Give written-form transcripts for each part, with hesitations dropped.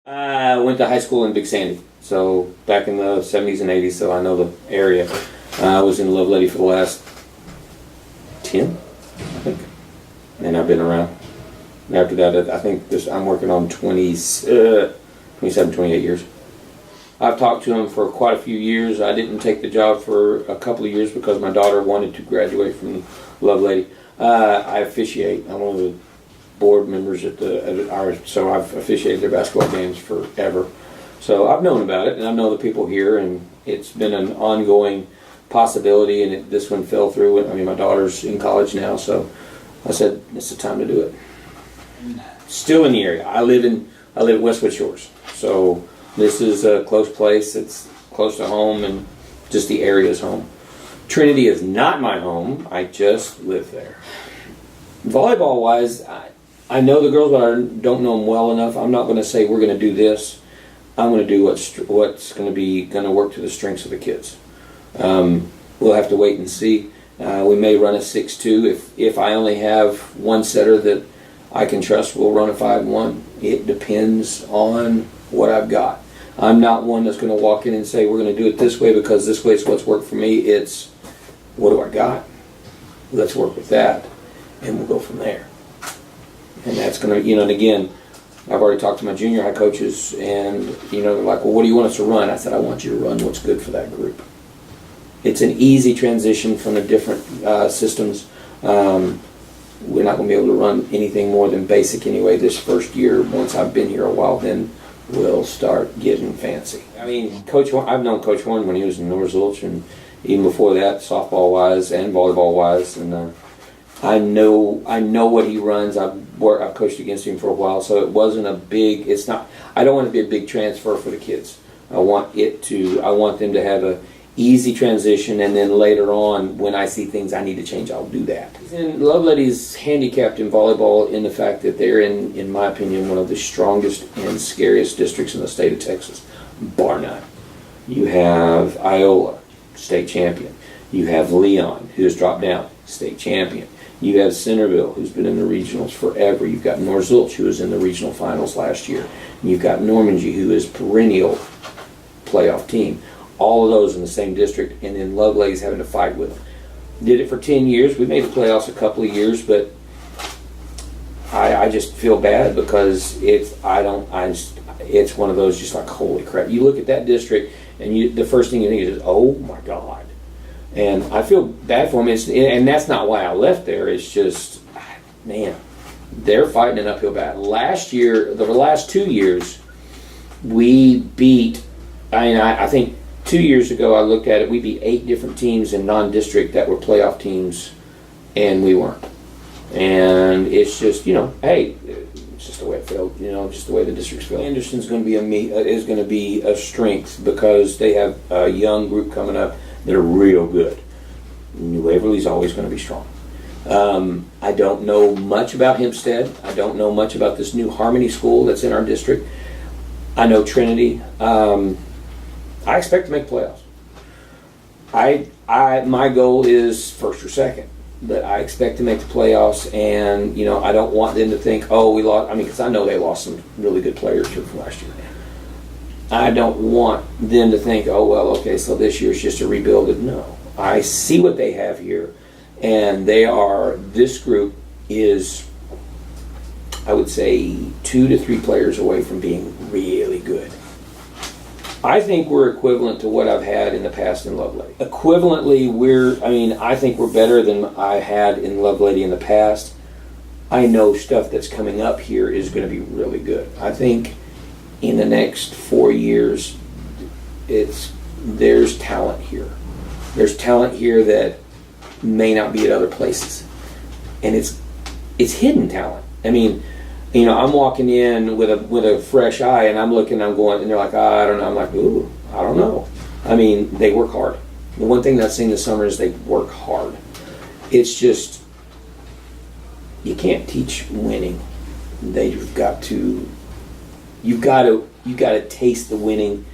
I went to high school in Big Sandy, so back in the 70s and 80s, so I know the area. I was in Lovelady for the last 10, I think, and I've been around. After that, I think I'm working on 27, 28 years. I've talked to him for quite a few years. I didn't take the job for a couple of years because my daughter wanted to graduate from Lovelady. I officiate. I'm one of the board members so I've officiated their basketball games forever. So I've known about it, and I know the people here, and it's been an ongoing possibility, and this one fell through. I mean, my daughter's in college now, so I said, it's the time to do it. Still in the area. I live at Westwood Shores, so this is a close place. It's close to home, and just the area is home. Trinity is not my home. I just live there. Volleyball-wise, I know the girls, but I don't know them well enough. I'm not going to say we're going to do this. I'm going to do what's going to work to the strengths of the kids. We'll have to wait and see. We may run a 6-2. If I only have one setter that I can trust, we'll run a 5-1. It depends on what I've got. I'm not one that's going to walk in and say we're going to do it this way because this way is what's worked for me. It's what do I got? Let's work with that, and we'll go from there. And that's going to, and again, I've already talked to my junior high coaches, and, they're like, well, what do you want us to run? I said, I want you to run what's good for that group. It's an easy transition from the different systems. We're not going to be able to run anything more than basic anyway this first year. Once I've been here a while, then we'll start getting fancy. I mean, I've known Coach Horn when he was in North Zulch, and even before that, softball-wise and volleyball-wise, and I know what he runs. I've coached against him for a while, so it wasn't a big. It's not. I don't want it to be a big transfer for the kids. I want them to have a easy transition, and then later on, when I see things I need to change, I'll do that. And Lovelady's handicapped in volleyball in the fact that they're in my opinion, one of the strongest and scariest districts in the state of Texas, bar none. You have Iola, state champion. You have Leon, who has dropped down, state champion. You have Centerville, who's been in the regionals forever. You've got North Zulch, who was in the regional finals last year. And you've got Normandy, who is perennial playoff team. All of those in the same district, and then Lovelady's having to fight with them. Did it for 10 years. We made the playoffs a couple of years, but I just feel bad because it's one of those just like, holy crap. You look at that district, and the first thing you think is, oh my God. And I feel bad for them, and that's not why I left there. It's just, man, they're fighting an uphill battle. Last year, the last 2 years, we beat, I think 2 years ago I looked at it, we beat 8 different teams in non-district that were playoff teams, and we weren't. And it's just, hey, it's just the way it felt, just the way the districts feel. Anderson's going to be a strength because they have a young group coming up that are real good. New Waverly's always going to be strong. I don't know much about Hempstead. I don't know much about this new Harmony school that's in our district. I know Trinity. I expect to make playoffs. My goal is first or second, but I expect to make the playoffs, and I don't want them to think, oh, we lost. Because I know they lost some really good players here from last year. I don't want them to think, oh, well, okay, so this year's just a rebuild. No. I see what they have here, and this group is, I would say, 2 to 3 players away from being really good. I think we're equivalent to what I've had in the past in Lovelady. Equivalently, I think we're better than I had in Lovelady in the past. I know stuff that's coming up here is going to be really good. I think in the next 4 years, there's talent here. There's talent here that may not be at other places, and it's hidden talent. I'm walking in with a fresh eye, and I'm looking, I'm going, and they're like, I don't know. I'm like, ooh, I don't know. They work hard. The one thing that I've seen this summer is they work hard. It's just, you can't teach winning. You've got to taste the winning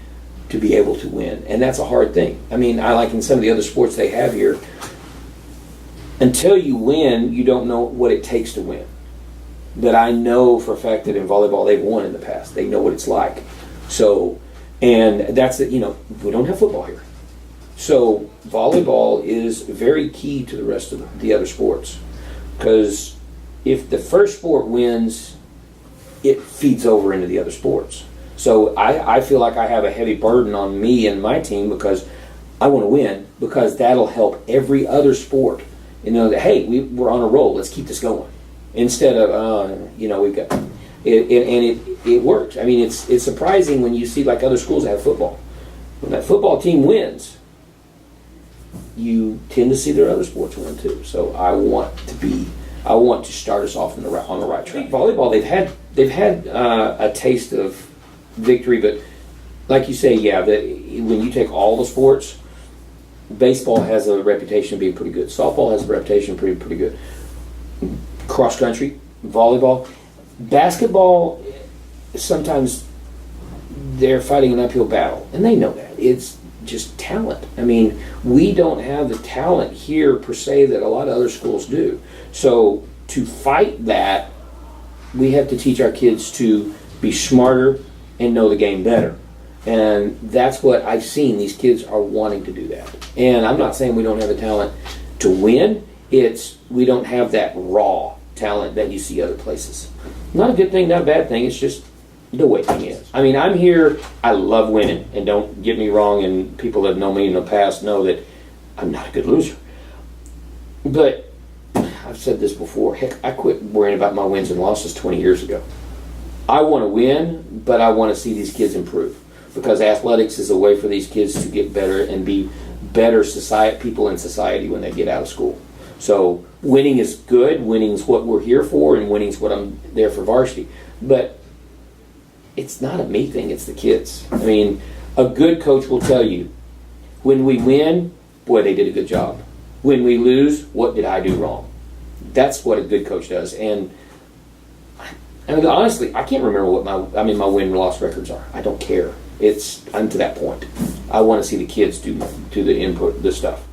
to be able to win, and that's a hard thing. I like in some of the other sports they have here, until you win, you don't know what it takes to win. But I know for a fact that in volleyball they've won in the past. They know what it's like. So, and that's it. We don't have football here. So volleyball is very key to the rest of the other sports, because if the first sport wins, it feeds over into the other sports. So I feel like I have a heavy burden on me and my team, because I want to win, because that'll help every other sport. That, hey, we're on a roll. Let's keep this going. Instead of we've got it works. I mean, it's surprising when you see like other schools that have football. When that football team wins, you tend to see their other sports win too. So I want to start us off on the right track. Volleyball, they've had a taste of victory, but like you say, when you take all the sports, baseball has a reputation of being pretty good. Softball has a reputation of being pretty good. Cross country, volleyball, basketball, sometimes they're fighting an uphill battle, and they know that. It's just talent. I mean, we don't have the talent here per se that a lot of other schools do. So to fight that, we have to teach our kids to be smarter and know the game better. And that's what I've seen. These kids are wanting to do that. And I'm not saying we don't have the talent to win. It's we don't have that raw talent that you see other places. Not a good thing, not a bad thing. It's just the way thing is. I mean, I'm here. I love winning. And don't get me wrong, and people that know me in the past know that I'm not a good loser. But I've said this before. Heck, I quit worrying about my wins and losses 20 years ago. I want to win, but I want to see these kids improve, because athletics is a way for these kids to get better and be better people in society when they get out of school. So winning is good. Winning is what we're here for, and winning is what I'm there for varsity. But it's not a me thing. It's the kids. I mean, a good coach will tell you, when we win, boy, they did a good job. When we lose, what did I do wrong? That's what a good coach does. And I mean, honestly, I can't remember what my win and loss records are. I don't care. I'm to that point. I want to see the kids do the input, this stuff.